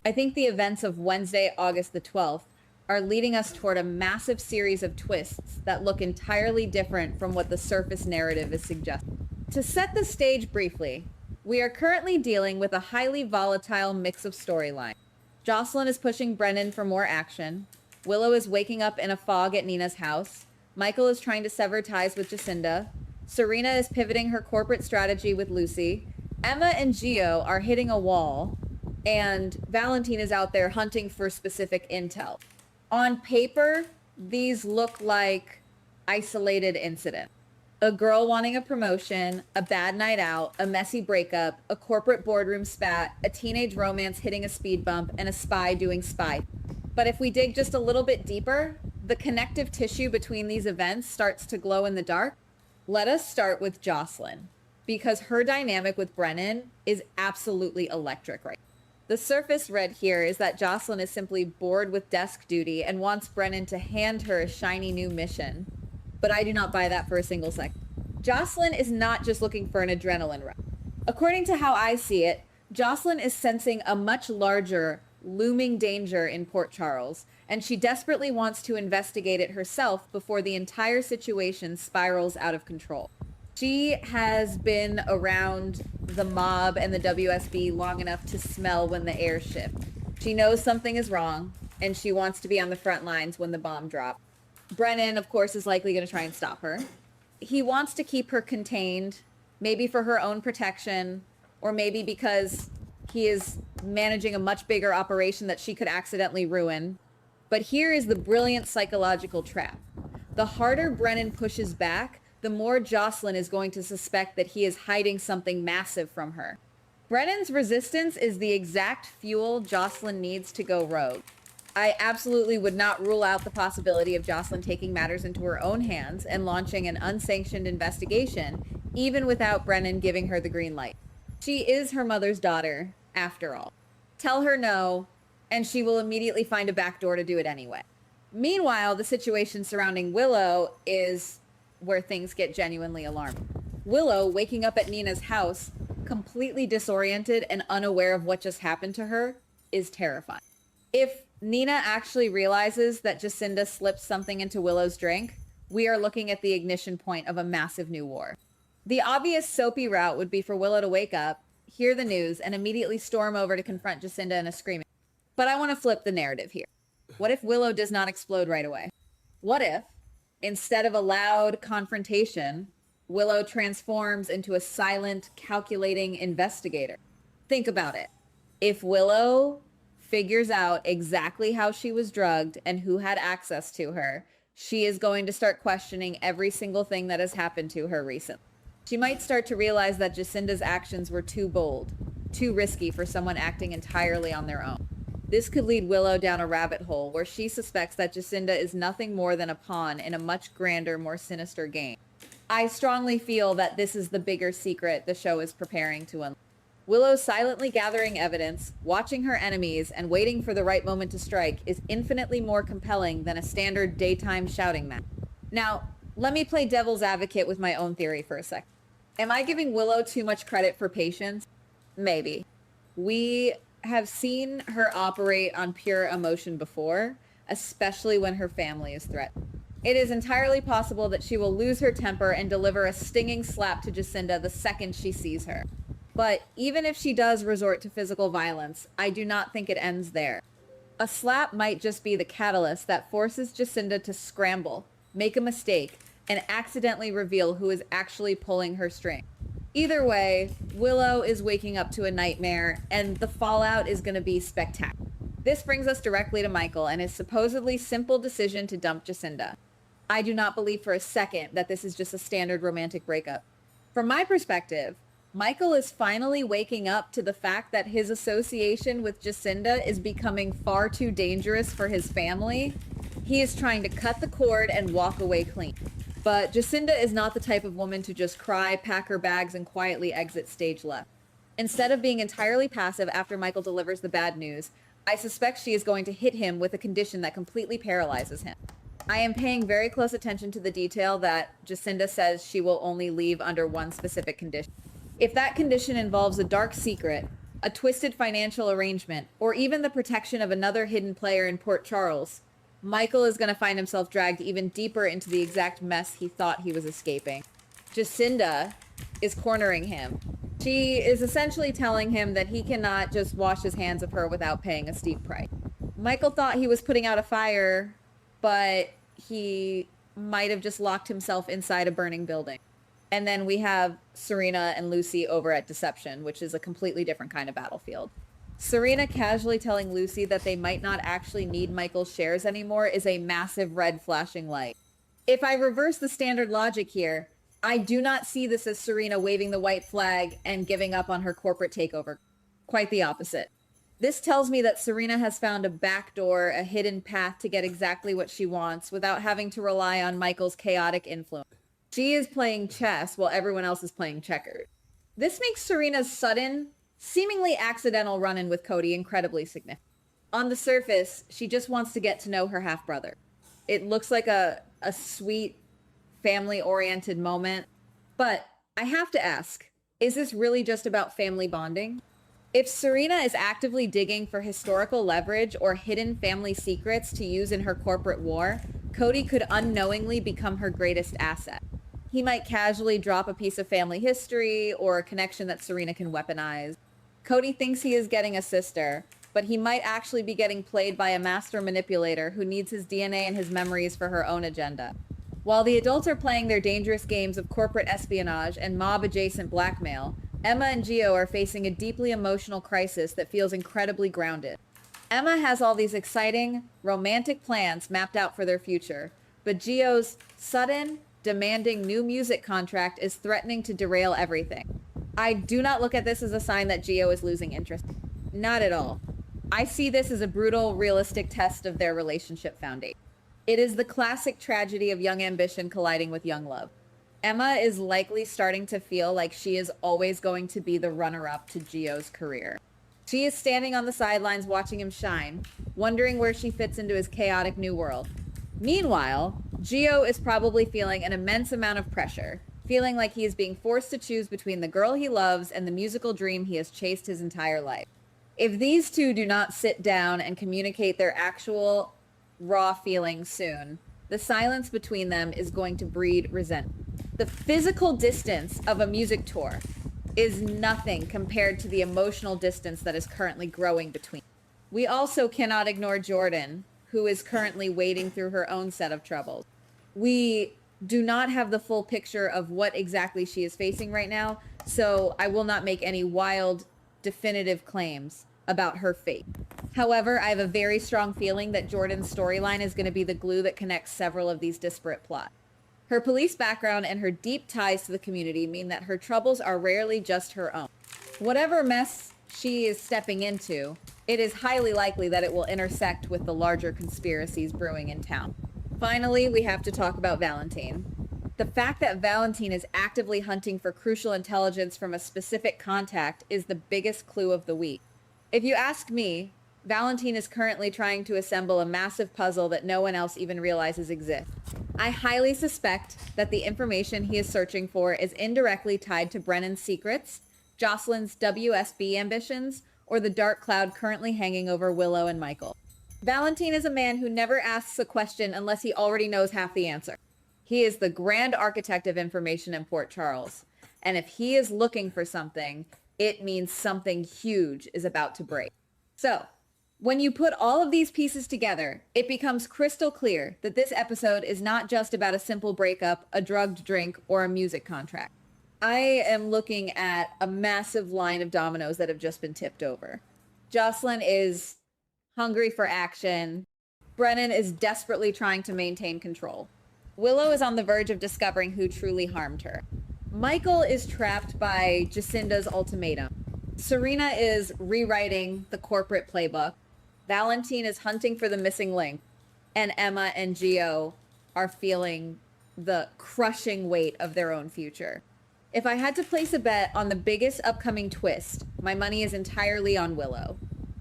I think the events of Wednesday, August the 12th, are leading us toward a massive series of twists that look entirely different from what the surface narrative is suggesting. To set the stage briefly, we are currently dealing with a highly volatile mix of storylines. Josslyn is pushing Brennan for more action. Willow is waking up in a fog at Nina's house. Michael is trying to sever ties with Justinda. Serena is pivoting her corporate strategy with Lucy. Emma and Gio are hitting a wall. And Valentine is out there hunting for specific intel. On paper, these look like isolated incidents. A girl wanting a promotion, a bad night out, a messy breakup, a corporate boardroom spat, a teenage romance hitting a speed bump, and a spy doing spy. But if we dig just a little bit deeper, the connective tissue between these events starts to glow in the dark. Let us start with Josslyn, because her dynamic with Brennan is absolutely electric right now. The surface read here is that Josslyn is simply bored with desk duty and wants Brennan to hand her a shiny new mission. But I do not buy that for a single second. Josslyn is not just looking for an adrenaline rush. According to how I see it, Josslyn is sensing a much larger, looming danger in Port Charles, and she desperately wants to investigate it herself before the entire situation spirals out of control. She has been around the mob and the WSB long enough to smell when the air shifts. She knows something is wrong, and she wants to be on the front lines when the bomb drops. Brennan, of course, is likely going to try and stop her. He wants to keep her contained, maybe for her own protection, or maybe because he is managing a much bigger operation that she could accidentally ruin. But here is the brilliant psychological trap. The harder Brennan pushes back, the more Josslyn is going to suspect that he is hiding something massive from her. Brennan's resistance is the exact fuel Josslyn needs to go rogue. I absolutely would not rule out the possibility of Josslyn taking matters into her own hands and launching an unsanctioned investigation, even without Brennan giving her the green light. She is her mother's daughter, after all. Tell her no, and she will immediately find a back door to do it anyway. Meanwhile, the situation surrounding Willow is where things get genuinely alarming. Willow, waking up at Nina's house, completely disoriented and unaware of what just happened to her, is terrifying. If Nina actually realizes that Justinda slipped something into Willow's drink, we are looking at the ignition point of a massive new war. The obvious soapy route would be for Willow to wake up, hear the news, and immediately storm over to confront Justinda in a screaming. But I want to flip the narrative here. What if Willow does not explode right away? What if, instead of a loud confrontation, Willow transforms into a silent, calculating investigator? Think about it. If Willow figures out exactly how she was drugged and who had access to her, she is going to start questioning every single thing that has happened to her recently. She might start to realize that Justinda's actions were too bold, too risky for someone acting entirely on their own. This could lead Willow down a rabbit hole where she suspects that Justinda is nothing more than a pawn in a much grander, more sinister game. I strongly feel that this is the bigger secret the show is preparing to unlock. Willow silently gathering evidence, watching her enemies, and waiting for the right moment to strike is infinitely more compelling than a standard daytime shouting match. Now, let me play devil's advocate with my own theory for a second. Am I giving Willow too much credit for patience? Maybe. We have seen her operate on pure emotion before, especially when her family is threatened. It is entirely possible that she will lose her temper and deliver a stinging slap to Justinda the second she sees her. But even if she does resort to physical violence, I do not think it ends there. A slap might just be the catalyst that forces Justinda to scramble, make a mistake, and accidentally reveal who is actually pulling her string. Either way, Willow is waking up to a nightmare, and the fallout is going to be spectacular. This brings us directly to Michael and his supposedly simple decision to dump Justinda. I do not believe for a second that this is just a standard romantic breakup. From my perspective, Michael is finally waking up to the fact that his association with Justinda is becoming far too dangerous for his family. He is trying to cut the cord and walk away clean. But Justinda is not the type of woman to just cry, pack her bags, and quietly exit stage left. Instead of being entirely passive after Michael delivers the bad news, I suspect she is going to hit him with a condition that completely paralyzes him. I am paying very close attention to the detail that Justinda says she will only leave under one specific condition. If that condition involves a dark secret, a twisted financial arrangement, or even the protection of another hidden player in Port Charles, Michael is going to find himself dragged even deeper into the exact mess he thought he was escaping. Justinda is cornering him. She is essentially telling him that he cannot just wash his hands of her without paying a steep price. Michael thought he was putting out a fire, but he might have just locked himself inside a burning building. And then we have Serena and Lucy over at Deception, which is a completely different kind of battlefield. Serena casually telling Lucy that they might not actually need Michael's shares anymore is a massive red flashing light. If I reverse the standard logic here, I do not see this as Serena waving the white flag and giving up on her corporate takeover. Quite the opposite. This tells me that Serena has found a backdoor, a hidden path to get exactly what she wants without having to rely on Michael's chaotic influence. She is playing chess while everyone else is playing checkers. This makes Serena's sudden, seemingly accidental run-in with Cody incredibly significant. On the surface, she just wants to get to know her half-brother. It looks like a sweet, family-oriented moment. But I have to ask, is this really just about family bonding? If Serena is actively digging for historical leverage or hidden family secrets to use in her corporate war, Cody could unknowingly become her greatest asset. He might casually drop a piece of family history or a connection that Serena can weaponize. Cody thinks he is getting a sister, but he might actually be getting played by a master manipulator who needs his DNA and his memories for her own agenda. While the adults are playing their dangerous games of corporate espionage and mob-adjacent blackmail, Emma and Gio are facing a deeply emotional crisis that feels incredibly grounded. Emma has all these exciting, romantic plans mapped out for their future, but Gio's sudden, demanding new music contract is threatening to derail everything. I do not look at this as a sign that Gio is losing interest. Not at all. I see this as a brutal, realistic test of their relationship foundation. It is the classic tragedy of young ambition colliding with young love. Emma is likely starting to feel like she is always going to be the runner-up to Gio's career. She is standing on the sidelines watching him shine, wondering where she fits into his chaotic new world. Meanwhile, Gio is probably feeling an immense amount of pressure, feeling like he is being forced to choose between the girl he loves and the musical dream he has chased his entire life. If these two do not sit down and communicate their actual raw feelings soon, the silence between them is going to breed resentment. The physical distance of a music tour is nothing compared to the emotional distance that is currently growing between. We also cannot ignore Jordan, who is currently wading through her own set of troubles. We do not have the full picture of what exactly she is facing right now, so I will not make any wild, definitive claims about her fate. However, I have a very strong feeling that Jordan's storyline is going to be the glue that connects several of these disparate plots. Her police background and her deep ties to the community mean that her troubles are rarely just her own. Whatever mess she is stepping into, it is highly likely that it will intersect with the larger conspiracies brewing in town. Finally, we have to talk about Valentine. The fact that Valentine is actively hunting for crucial intelligence from a specific contact is the biggest clue of the week. If you ask me, Valentine is currently trying to assemble a massive puzzle that no one else even realizes exists. I highly suspect that the information he is searching for is indirectly tied to Brennan's secrets, Josslyn's WSB ambitions, or the dark cloud currently hanging over Willow and Michael. Valentine is a man who never asks a question unless he already knows half the answer. He is the grand architect of information in Port Charles, and if he is looking for something, it means something huge is about to break. So, when you put all of these pieces together, it becomes crystal clear that this episode is not just about a simple breakup, a drugged drink, or a music contract. I am looking at a massive line of dominoes that have just been tipped over. Josslyn is hungry for action. Brennan is desperately trying to maintain control. Willow is on the verge of discovering who truly harmed her. Michael is trapped by Justinda's ultimatum. Serena is rewriting the corporate playbook. Valentine is hunting for the missing link. And Emma and Gio are feeling the crushing weight of their own future. If I had to place a bet on the biggest upcoming twist, my money is entirely on Willow.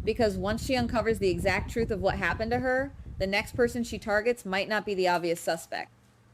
Because once she uncovers the exact truth of what happened to her, the next person she targets might not be the obvious suspect.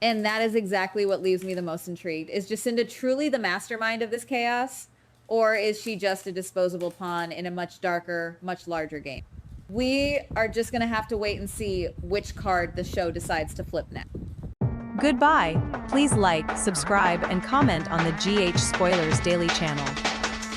And that is exactly what leaves me the most intrigued. Is Justinda truly the mastermind of this chaos? Or is she just a disposable pawn in a much darker, much larger game? We are just going to have to wait and see which card the show decides to flip next. Goodbye. Please like, subscribe, and comment on the GH Spoilers Daily channel.